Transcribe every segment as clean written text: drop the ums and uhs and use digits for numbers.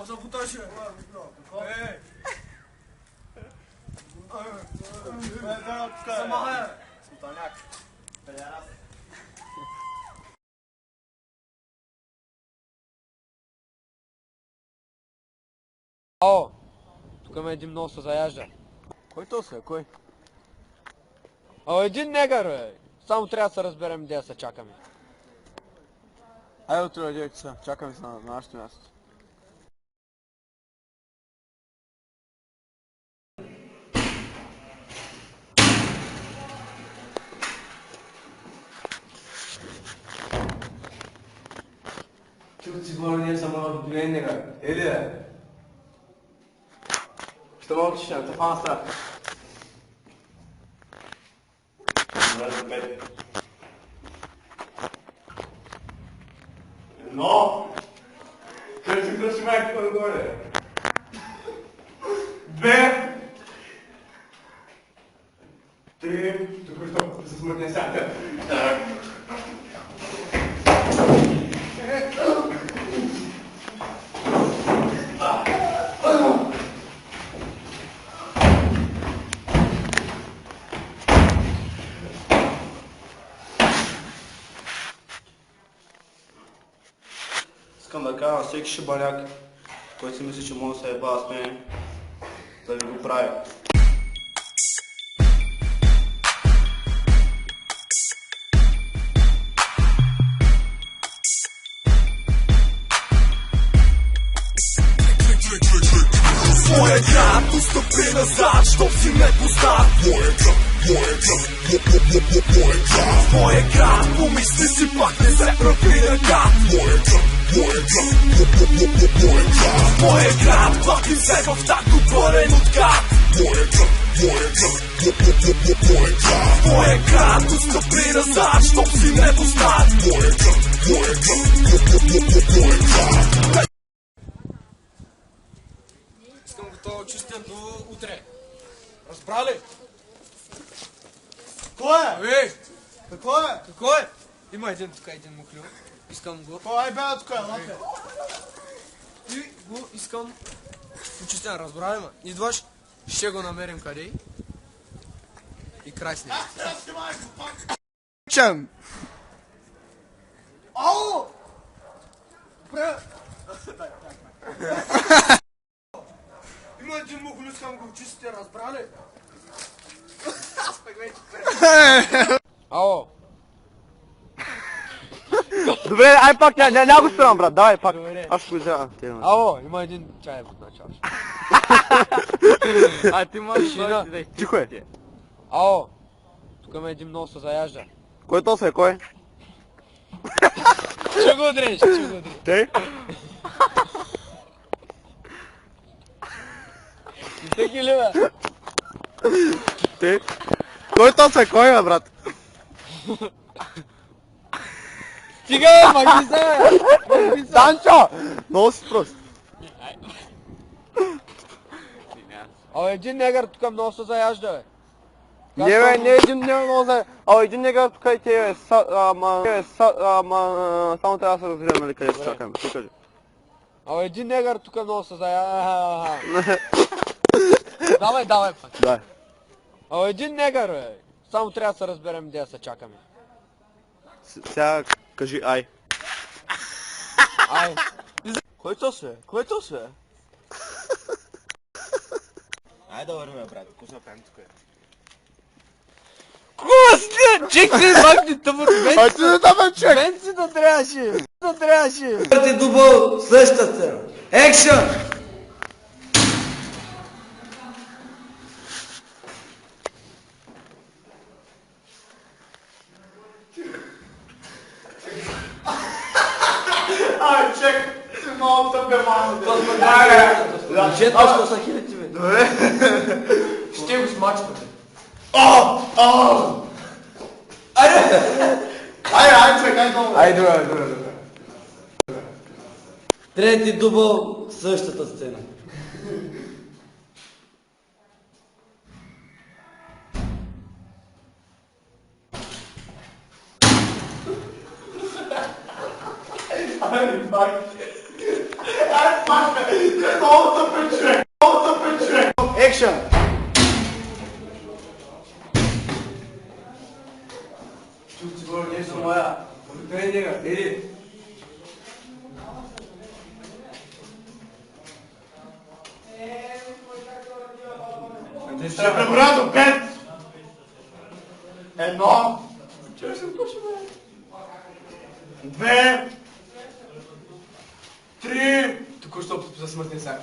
запутай се. Ей! Замахай! Султаняк. Педерас. О, тук има един много се заяжда. Кой то се? Кой? Един негър, бе. Само трябва да се разберем где да се чакаме. Айде утре 9 часа. Чакаме се на нашето място. Чух си говори, ние съм малко обикновен. Ели бе? Що мълчиш, те фана страх. Едно! Ще си кръщи майка горе. Две! Три! Тук ще се смъкне сяка. Искам да кажа на всеки шибаняк, който си мисли, че може да се еба с мен, да ви го прави. Моя град устъпи назад, щом си ме познат. Моя град, помисли си пак не се прави на гад. Моя град, платим се в тако пълен от гад. Моя град устъпи назад, щом си ме познат. Искам готово чистя до утре. Разбрали? Какво е? Ей! Какво е? Какво е? Има един тук, един мухлю. Искам го. Ай бе, тук е, лапе. И го искам почистя, разбрали ме? Идваш, ще го намерим къде и край с него. Чем? Ау! Бре! Има един мухлю, искам го чистите, разбрали? Аз пък вече Ало! Добре, ай пак, няма го спирам, брат, давай пак. Добре. Аз ще го взема. Ало, има един чай в началото. А ти можеш да Тихо е. Ало! Тук има един много се заяжда. Кой то се, кой? Ще го удреш, ще го удреш. Те? И всеки ли бе? Те? Кой то се, кой бе, брат? Стига бе, махни се бе! Санчо! Много си прост. Един негър тук много се заяжда бе. Не бе, не един много за... един негър тук и те бе, само трябва да се разберем, нали, къде се чакаме, ти кажи. Един негър тук много се заяжда. Давай пак. Дай. Един негър бе. Само трябва да се разберем где да се чакаме. Сега кажи ай. Ай. Кой то се? Кой то се? Айде да вървим, брат, какво се правим тук? Кости! Чек си, махни тъмър! Ай ти не там човек! Мен си да трябваше! Четвърти дубъл, същата сцена. Екшън! Ай, чек! Много тъпе мамата! Че точно са хиляди бе. Добре. Ще го смачвате. Ай, човек, ай долу! Ай, добре. Трети дубъл, същата сцена. Ай, пак! Ще преброя до 5. 1. 2. 3. Току-що подписа смъртния сак.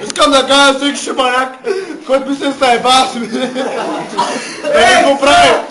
Искам да кажа всеки шибаняк, който ми се стаеба с мен. Да не го прави.